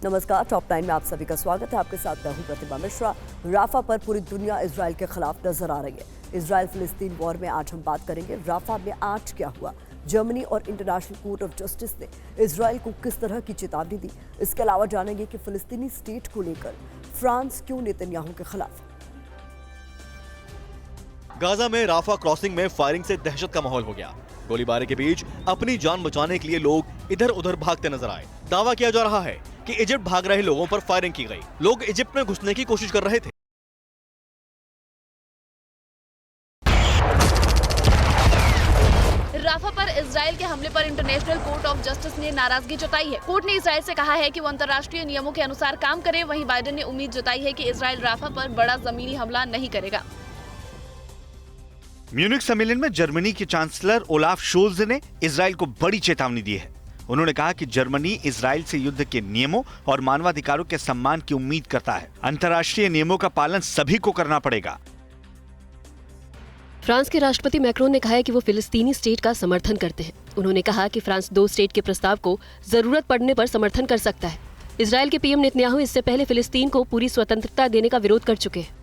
नमस्कार, टॉप 9 में आप सभी का स्वागत है। आपके साथ मैं हूं प्रतिभा मिश्रा। राफा पर पूरी दुनिया इजराइल के खिलाफ नजर आ रही है। इजराइल फिलिस्तीन वॉर में आज हम बात करेंगे राफा में आज क्या हुआ, जर्मनी और इंटरनेशनल कोर्ट ऑफ जस्टिस ने इजराइल को किस तरह की चेतावनी दी। इसके अलावा जानेंगे कि फिलिस्तीनी स्टेट को लेकर फ्रांस क्यों नेतन्याहू के खिलाफ। गाजा में राफा क्रॉसिंग में फायरिंग से दहशत का माहौल हो गया। गोलीबारी के बीच अपनी जान बचाने के लिए लोग इधर उधर भागते नजर आए। दावा किया जा रहा है कि इजिप्ट भाग रहे लोगों पर फायरिंग की गई। लोग इजिप्ट में घुसने की कोशिश कर रहे थे। राफा पर इजराइल के हमले पर इंटरनेशनल कोर्ट ऑफ जस्टिस ने नाराजगी जताई है। कोर्ट ने इजराइल से कहा है कि वो अंतर्राष्ट्रीय नियमों के अनुसार काम करे। वहीं बाइडेन ने उम्मीद जताई है कि इजराइल राफा पर बड़ा जमीनी हमला नहीं करेगा। म्यूनिख सम्मेलन में जर्मनी के चांसलर ओलाफ शोल्ज ने इजराइल को बड़ी चेतावनी दी है। उन्होंने कहा कि जर्मनी इजराइल से युद्ध के नियमों और मानवाधिकारों के सम्मान की उम्मीद करता है। अंतर्राष्ट्रीय नियमों का पालन सभी को करना पड़ेगा। फ्रांस के राष्ट्रपति मैक्रोन ने कहा है कि वो फिलिस्तीनी स्टेट का समर्थन करते हैं। उन्होंने कहा कि फ्रांस 2 स्टेट के प्रस्ताव को जरूरत पड़ने पर समर्थन कर सकता है। इजराइल के पीएम नेतन्याहू इससे पहले फिलिस्तीन को पूरी स्वतंत्रता देने का विरोध कर चुके हैं।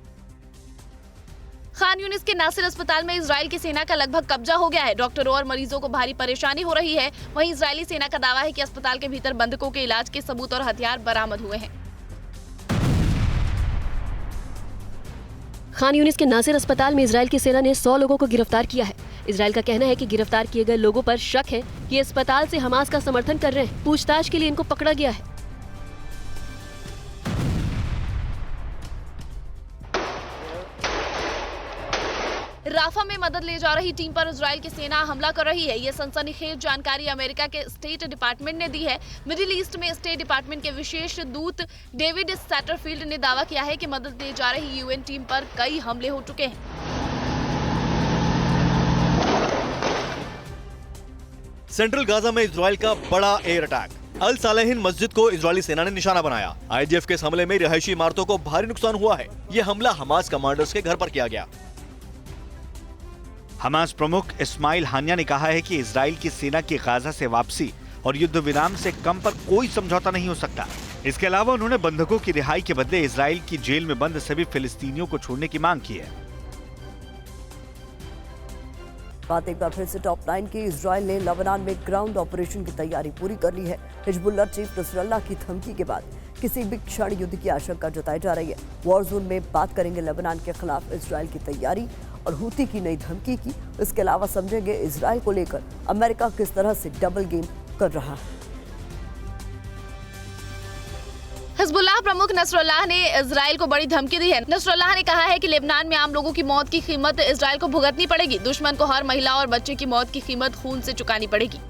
खान यूनिस के नासिर अस्पताल में इजराइल की सेना का लगभग कब्जा हो गया है। डॉक्टरों और मरीजों को भारी परेशानी हो रही है। वहीं इजरायली सेना का दावा है कि अस्पताल के भीतर बंधकों के इलाज के सबूत और हथियार बरामद हुए हैं। खान यूनिस के नासिर अस्पताल में इजराइल की सेना ने 100 लोगों को गिरफ्तार किया है। इजराइल का कहना है कि गिरफ्तार किए गए लोगों पर शक है कि अस्पताल से हमास का समर्थन कर रहे हैं। पूछताछ के लिए इनको पकड़ा गया है। राफा में मदद ले जा रही टीम पर इजराइल की सेना हमला कर रही है। ये सनसनीखेज जानकारी अमेरिका के स्टेट डिपार्टमेंट ने दी है। मिडिल ईस्ट में स्टेट डिपार्टमेंट के विशेष दूत डेविड सैटरफील्ड ने दावा किया है कि मदद ले जा रही यूएन टीम पर कई हमले हो चुके हैं। सेंट्रल गाजा में इजराइल का बड़ा एयर अटैक। अल सालेहिन मस्जिद को इजरायली सेना ने निशाना बनाया। आईडीएफ के इस हमले में रिहायशी इमारतों को भारी नुकसान हुआ है। ये हमला हमास कमांडर्स के घर पर किया गया। हमास प्रमुख इस्माइल हानिया ने कहा है कि इजराइल की सेना की गाजा से वापसी और युद्ध विराम से कम पर कोई समझौता नहीं हो सकता। इसके अलावा उन्होंने बंधकों की रिहाई के बदले इजराइल की जेल में बंद सभी फिलिस्तीनियों को छोड़ने की मांग की है। बात एक बार फिर से टॉप 9 की। इजराइल ने लेबनान में ग्राउंड ऑपरेशन की तैयारी पूरी कर ली है। हिजबुल्लाह चीफ नसरल्लाह की धमकी के बाद किसी भी क्षण युद्ध की आशंका जताई जा रही है। वॉर जोन में बात करेंगे लेबनान के खिलाफ इजराइल की तैयारी और हूती की नई धमकी की। इसके अलावा समझेंगे इजराइल को लेकर अमेरिका किस तरह से डबल गेम कर रहा है। हिजबुल्लाह प्रमुख नसरुल्लाह ने इजराइल को बड़ी धमकी दी है। नसरुल्लाह ने कहा है कि लेबनान में आम लोगों की मौत की कीमत इजराइल को भुगतनी पड़ेगी। दुश्मन को हर महिला और बच्चे की मौत की कीमत खून से चुकानी पड़ेगी।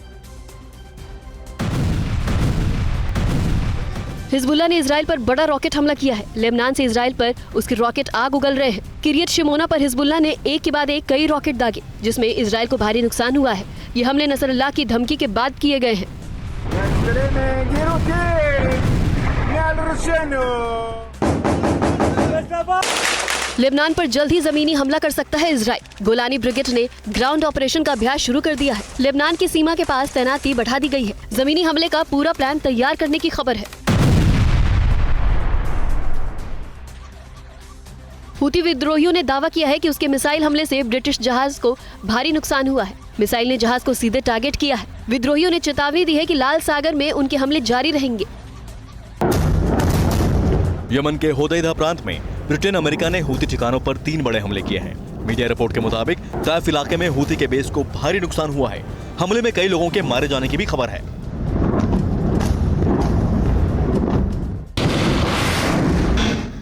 हिजबुल्लाह ने इजराइल पर बड़ा रॉकेट हमला किया है। लेबनान से इजराइल पर उसके रॉकेट आग उगल रहे हैं। किरियत शिमोना पर हिजबुल्लाह ने एक के बाद एक कई रॉकेट दागे, जिसमें इजराइल को भारी नुकसान हुआ है। ये हमले नसरुल्लाह की धमकी के बाद किए गए हैं। लेबनान पर जल्द ही जमीनी हमला कर सकता है इजराइल। गोलानी ब्रिगेड ने ग्राउंड ऑपरेशन का अभ्यास शुरू कर दिया है। लेबनान की सीमा के पास तैनाती बढ़ा दी गई है। जमीनी हमले का पूरा प्लान तैयार करने की खबर है। हूती विद्रोहियों ने दावा किया है कि उसके मिसाइल हमले से ब्रिटिश जहाज को भारी नुकसान हुआ है। मिसाइल ने जहाज को सीधे टारगेट किया है। विद्रोहियों ने चेतावनी दी है कि लाल सागर में उनके हमले जारी रहेंगे। यमन के होदैदा प्रांत में ब्रिटेन अमेरिका ने हूती ठिकानों पर 3 बड़े हमले किए हैं। मीडिया रिपोर्ट के मुताबिक ताइफ इलाके में हूती के बेस को भारी नुकसान हुआ है। हमले में कई लोगों के मारे जाने की भी खबर है।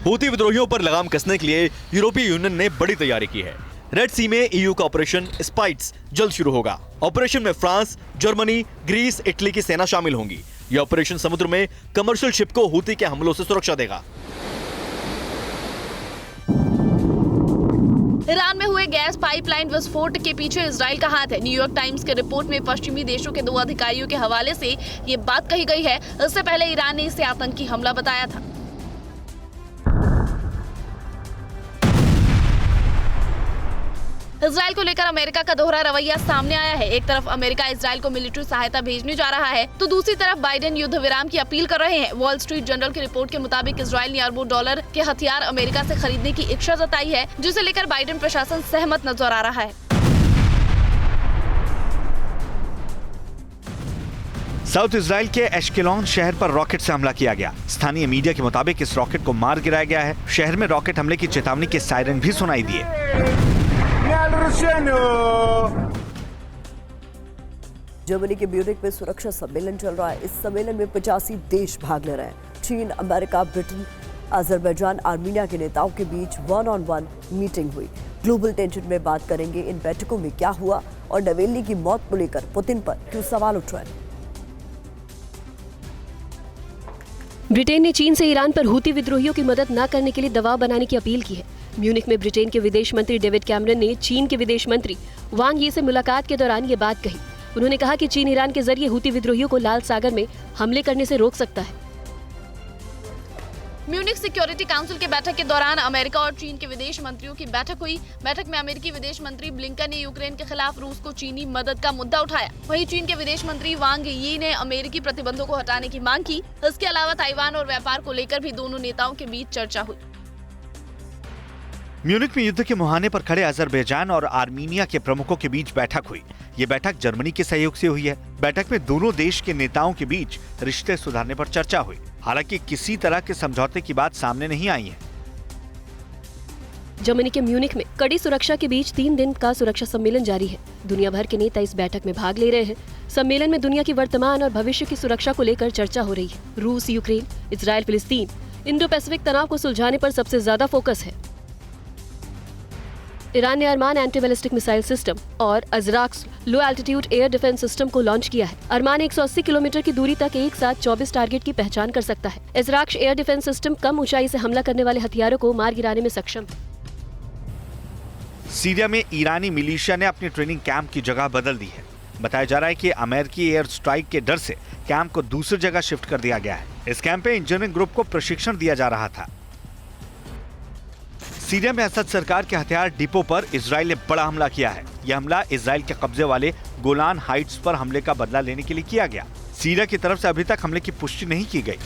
हूती विद्रोहियों पर लगाम कसने के लिए यूरोपीय यूनियन ने बड़ी तैयारी की है। रेड सी में ईयू का ऑपरेशन स्पाइट्स जल्द शुरू होगा। ऑपरेशन में फ्रांस, जर्मनी, ग्रीस, इटली की सेना शामिल होंगी। यह ऑपरेशन समुद्र में कमर्शियल शिप को हूती के हमलों से सुरक्षा देगा। ईरान में हुए गैस पाइपलाइन विस्फोट के पीछे इजराइल का हाथ है। न्यूयॉर्क टाइम्स के रिपोर्ट में पश्चिमी देशों के 2 अधिकारियों के हवाले से ये बात कही गई है। इससे पहले ईरान ने इसे आतंकी हमला बताया था। इजराइल को लेकर अमेरिका का दोहरा रवैया सामने आया है। एक तरफ अमेरिका इजराइल को मिलिट्री सहायता भेजने जा रहा है, तो दूसरी तरफ बाइडेन युद्ध विराम की अपील कर रहे हैं। वॉल स्ट्रीट जर्नल की रिपोर्ट के मुताबिक इजराइल ने अरबों डॉलर के हथियार अमेरिका से खरीदने की इच्छा जताई है, जिसे लेकर बाइडेन प्रशासन सहमत नजर आ रहा है। साउथ इजराइल के एश्केलॉन शहर पर रॉकेट से हमला किया गया। स्थानीय मीडिया के मुताबिक इस रॉकेट को मार गिराया गया है। शहर में रॉकेट हमले की चेतावनी के सायरन भी सुनाई दिए। जर्मनी के म्यूनिख में सुरक्षा सम्मेलन चल रहा है। इस सम्मेलन में 85 देश भाग ले रहे हैं। चीन, अमेरिका, ब्रिटेन, अजरबैजान, आर्मीनिया के नेताओं के बीच 1-on-1 मीटिंग हुई। ग्लोबल टेंशन में बात करेंगे। इन बैठकों में क्या हुआ और नवेल्नी की मौत को लेकर पुतिन पर क्यों सवाल उठ रहे हैं। ब्रिटेन ने चीन से ईरान पर हूती विद्रोहियों की मदद न करने के लिए दबाव बनाने की अपील की है। म्यूनिख में ब्रिटेन के विदेश मंत्री डेविड कैमरन ने चीन के विदेश मंत्री वांग यी से मुलाकात के दौरान ये बात कही। उन्होंने कहा कि चीन ईरान के जरिए हूती विद्रोहियों को लाल सागर में हमले करने से रोक सकता है। म्यूनिख सिक्योरिटी काउंसिल की बैठक के दौरान अमेरिका और चीन के विदेश मंत्रियों की बैठक हुई। बैठक में अमेरिकी विदेश मंत्री ब्लिंकन ने यूक्रेन के खिलाफ रूस को चीनी मदद का मुद्दा उठाया। वहीं चीन के विदेश मंत्री वांग यी ने अमेरिकी प्रतिबंधों को हटाने की मांग की। इसके अलावा ताइवान और व्यापार को लेकर भी दोनों नेताओं के बीच चर्चा हुई। म्यूनिख में युद्ध के मुहाने पर खड़े अजरबैजान और आर्मीनिया के प्रमुखों के बीच बैठक हुई। ये बैठक जर्मनी के सहयोग से हुई है। बैठक में दोनों देश के नेताओं के बीच रिश्ते सुधारने पर चर्चा हुई। हालांकि किसी तरह के समझौते की बात सामने नहीं आई है। जर्मनी के म्यूनिख में कड़ी सुरक्षा के बीच 3 दिन का सुरक्षा सम्मेलन जारी है। दुनिया भर के नेता इस बैठक में भाग ले रहे हैं। सम्मेलन में दुनिया की वर्तमान और भविष्य की सुरक्षा को लेकर चर्चा हो रही है। रूस, यूक्रेन, इजराइल, फिलिस्तीन, इंडो पैसिफिक तनाव को सुलझाने पर सबसे ज्यादा फोकस है। ईरान ने Arman anti ballistic missile system और Azarakhsh low altitude air defence system को लॉन्च किया है। अरमान 180 किलोमीटर की दूरी तक एक साथ 24 टारगेट की पहचान कर सकता है। अजराक्स एयर डिफेंस सिस्टम कम ऊंचाई से हमला करने वाले हथियारों को मार गिराने में सक्षम है। सीरिया में ईरानी मिलिशिया ने अपनी ट्रेनिंग कैंप की जगह बदल दी है। बताया जा रहा है कि अमेरिकी एयर स्ट्राइक के डर से कैंप को दूसरी जगह शिफ्ट कर दिया गया है। इस कैंप में इंजीनियरिंग ग्रुप को प्रशिक्षण दिया जा रहा था। सीरिया में असद सरकार के हथियार डिपो पर इजराइल ने बड़ा हमला किया है। यह हमला इजराइल के कब्जे वाले गोलान हाइट्स पर हमले का बदला लेने के लिए किया गया। सीरिया की तरफ से अभी तक हमले की पुष्टि नहीं की गई।